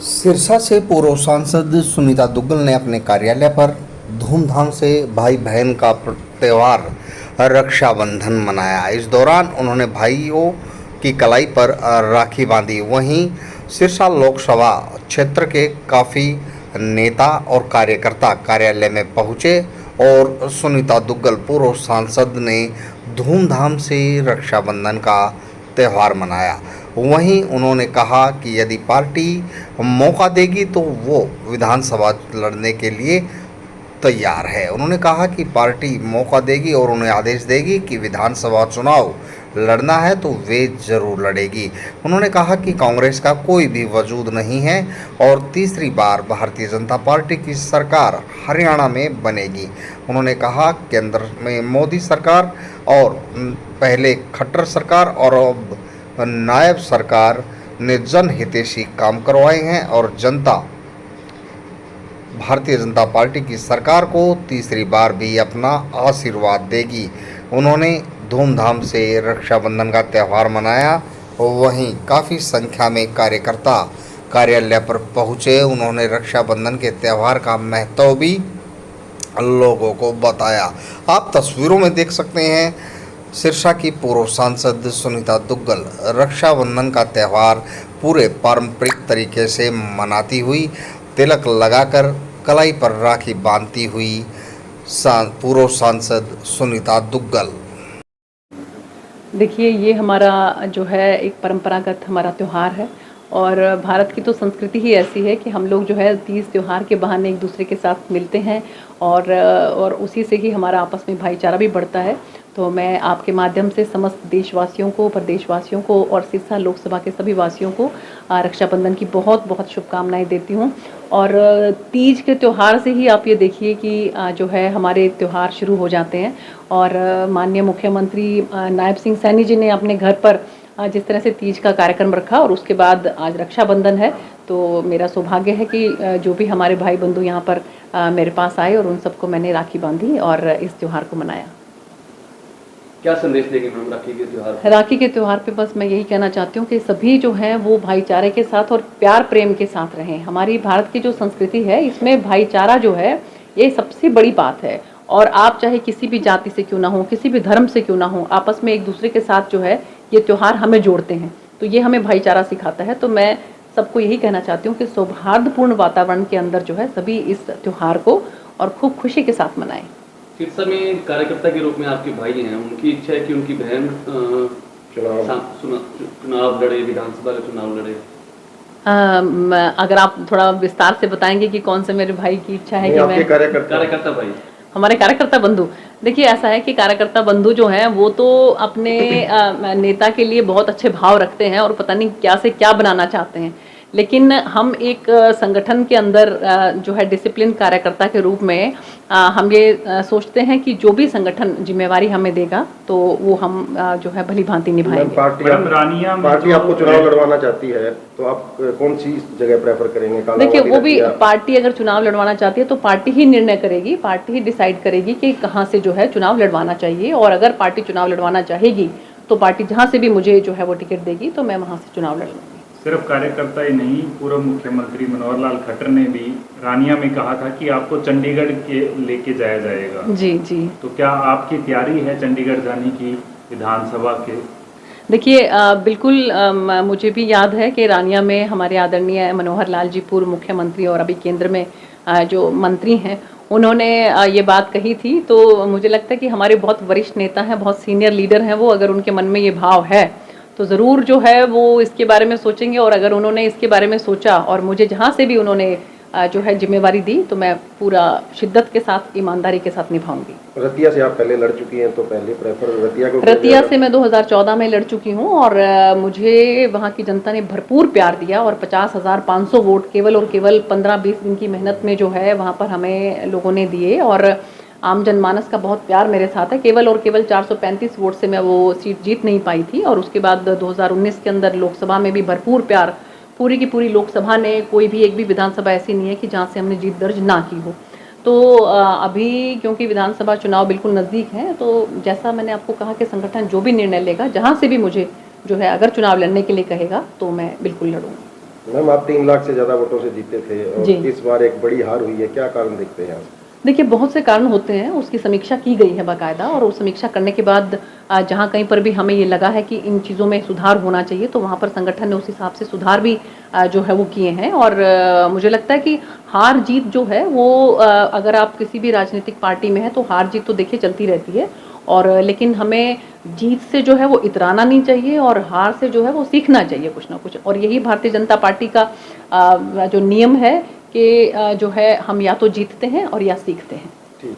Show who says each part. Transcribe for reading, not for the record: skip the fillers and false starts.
Speaker 1: सिरसा से पूर्व सांसद सुनीता दुग्गल ने अपने कार्यालय पर धूमधाम से भाई बहन का त्यौहार रक्षाबंधन मनाया। इस दौरान उन्होंने भाइयों की कलाई पर राखी बांधी। वहीं सिरसा लोकसभा क्षेत्र के काफ़ी नेता और कार्यकर्ता कार्यालय में पहुंचे और सुनीता दुग्गल पूर्व सांसद ने धूमधाम से रक्षाबंधन का त्यौहार मनाया। वहीं उन्होंने कहा कि यदि पार्टी मौका देगी तो वो विधानसभा लड़ने के लिए तैयार है। उन्होंने कहा कि पार्टी मौका देगी और उन्हें आदेश देगी कि विधानसभा चुनाव लड़ना है तो वे जरूर लड़ेगी। उन्होंने कहा कि कांग्रेस का कोई भी वजूद नहीं है और तीसरी बार भारतीय जनता पार्टी की सरकार हरियाणा में बनेगी। उन्होंने कहा केंद्र में मोदी सरकार और पहले खट्टर सरकार और अब नायब सरकार ने जनहितैषी काम करवाए हैं और जनता भारतीय जनता पार्टी की सरकार को तीसरी बार भी अपना आशीर्वाद देगी। उन्होंने धूमधाम से रक्षाबंधन का त्यौहार मनाया। वहीं काफ़ी संख्या में कार्यकर्ता कार्यालय पर पहुंचे। उन्होंने रक्षाबंधन के त्यौहार का महत्व भी लोगों को बताया। आप तस्वीरों में देख सकते हैं सिरसा की पूर्व सांसद सुनीता दुग्गल रक्षाबंधन का त्यौहार पूरे पारंपरिक तरीके से मनाती हुई, तिलक लगाकर कलाई पर राखी बांधती हुई पूर्व सांसद सुनीता दुग्गल।
Speaker 2: देखिए, ये हमारा जो है एक परंपरागत हमारा त्यौहार है और भारत की तो संस्कृति ही ऐसी है कि हम लोग जो है तीज त्यौहार के बहाने एक दूसरे के साथ मिलते हैं और उसी से ही हमारा आपस में भाईचारा भी बढ़ता है। तो मैं आपके माध्यम से समस्त देशवासियों को, प्रदेशवासियों को और सिरसा लोकसभा के सभी वासियों को रक्षाबंधन की बहुत बहुत शुभकामनाएं देती हूँ। और तीज के त्यौहार से ही आप ये देखिए कि जो है हमारे त्यौहार शुरू हो जाते हैं। और माननीय मुख्यमंत्री नायब सिंह सैनी जी ने अपने घर पर जिस तरह से तीज का कार्यक्रम रखा और उसके बाद आज रक्षाबंधन है, तो मेरा सौभाग्य है कि जो भी हमारे भाई बंधु यहाँ पर मेरे पास आए और उन सबको मैंने राखी बांधी और इस त्यौहार को मनाया।
Speaker 3: क्या संदेश देंगे मैम राखी के त्यौहार पर?
Speaker 2: राखी के त्यौहार पे बस मैं यही कहना चाहती हूँ कि सभी जो हैं वो भाईचारे के साथ और प्यार प्रेम के साथ रहें। हमारी भारत की जो संस्कृति है इसमें भाईचारा जो है ये सबसे बड़ी बात है। और आप चाहे किसी भी जाति से क्यों ना हो, किसी भी धर्म से क्यों ना हो, आपस में एक दूसरे के साथ जो है ये त्यौहार हमें जोड़ते हैं, तो ये हमें भाईचारा सिखाता है। तो मैं सबको यही कहना चाहती हूँ कि सौहार्दपूर्ण वातावरण के अंदर जो है सभी इस त्यौहार को और खूब खुशी के साथ मनाएं।
Speaker 3: सिरसा में कार्यकर्ता के रूप में आपके भाई हैं, उनकी इच्छा है कि उनकी बहन चुनाव लड़े, विधानसभा चुनाव लड़े।
Speaker 2: अगर आप थोड़ा विस्तार से बताएंगे कि कौन से मेरे भाई की इच्छा है कि मैं
Speaker 3: कार्यकर्ता भाई,
Speaker 2: हमारे कार्यकर्ता बंधु। देखिए, ऐसा है कि कार्यकर्ता बंधु जो हैं वो तो अपने नेता के लिए बहुत अच्छे भाव रखते हैं और पता नहीं क्या से क्या बनाना चाहते हैं, लेकिन हम एक संगठन के अंदर जो है डिसिप्लिन कार्यकर्ता के रूप में हम ये सोचते हैं कि जो भी संगठन जिम्मेवारी हमें देगा तो वो हम जो है भली भांति निभाएंगे।
Speaker 4: पार्टी आपको चुनाव लड़वाना चाहती है तो आप कौन सी जगह प्रेफर करेंगे?
Speaker 2: देखिए, वो भी पार्टी अगर चुनाव लड़वाना चाहती है तो पार्टी ही निर्णय करेगी, पार्टी ही डिसाइड करेगी कि कहाँ से जो है चुनाव लड़वाना चाहिए। और अगर पार्टी चुनाव लड़वाना चाहेगी तो पार्टी जहाँ से भी मुझे जो है वो टिकट देगी तो मैं वहाँ से चुनाव लड़ूंगी।
Speaker 5: सिर्फ कार्यकर्ता ही नहीं, पूर्व मुख्यमंत्री मनोहर लाल खट्टर ने भी रानिया में कहा था कि आपको चंडीगढ़ के लेके जाया जाएगा।
Speaker 2: जी जी।
Speaker 5: तो क्या आपकी तैयारी है चंडीगढ़ जाने की विधानसभा के?
Speaker 2: देखिए, बिल्कुल मुझे भी याद है कि रानिया में हमारे आदरणीय मनोहर लाल जी पूर्व मुख्यमंत्री और अभी केंद्र में जो मंत्री हैं उन्होंने ये बात कही थी। तो मुझे लगता है कि हमारे बहुत वरिष्ठ नेता हैं, बहुत सीनियर लीडर हैं, वो अगर उनके मन में ये भाव है तो ज़रूर जो है वो इसके बारे में सोचेंगे। और अगर उन्होंने इसके बारे में सोचा और मुझे जहाँ से भी उन्होंने जो है जिम्मेवारी दी तो मैं पूरा शिद्दत के साथ, ईमानदारी के साथ निभाऊंगी।
Speaker 4: रतिया से आप पहले लड़ चुकी हैं तो पहले प्रेफर रतिया को?
Speaker 2: रतिया से मैं 2014 में लड़ चुकी हूँ और मुझे वहाँ की जनता ने भरपूर प्यार दिया और 50,500 वोट केवल और केवल 15-20 दिन की मेहनत में जो है वहाँ पर हमें लोगों ने दिए। और आम जनमानस का बहुत प्यार मेरे साथ है। केवल और केवल 435 वोट से मैं वो सीट जीत नहीं पाई थी। और उसके बाद 2019 के अंदर लोकसभा में भी भरपूर प्यार, पूरी की पूरी लोकसभा ने, कोई भी एक भी विधानसभा ऐसी नहीं है कि जहाँ से हमने जीत दर्ज ना की हो। तो अभी क्योंकि विधानसभा चुनाव बिल्कुल नज़दीक है तो जैसा मैंने आपको कहा कि संगठन जो भी निर्णय लेगा, जहाँ से भी मुझे जो है अगर चुनाव लड़ने के लिए कहेगा तो मैं बिल्कुल लड़ूंगी।
Speaker 4: मैम आप 3 लाख से ज्यादा वोटों से जीते थे और
Speaker 2: जी।
Speaker 4: इस बार एक बड़ी हार हुई है, क्या कारण देखते हैं आप?
Speaker 2: देखिए, बहुत से कारण होते हैं, उसकी समीक्षा की गई है बाकायदा, और उस समीक्षा करने के बाद जहाँ कहीं पर भी हमें ये लगा है कि इन चीज़ों में सुधार होना चाहिए, तो वहाँ पर संगठन ने उस हिसाब से सुधार भी जो है वो किए हैं। और मुझे लगता है कि हार जीत जो है वो अगर आप किसी भी राजनीतिक पार्टी में हैं तो हार जीत तो देखिए चलती रहती है, और लेकिन हमें जीत से जो है वो इतराना नहीं चाहिए, और हार से जो है वो सीखना चाहिए कुछ ना कुछ। और यही भारतीय जनता पार्टी का जो नियम है कि जो है हम या तो जीतते हैं और या सीखते हैं।
Speaker 4: ठीक।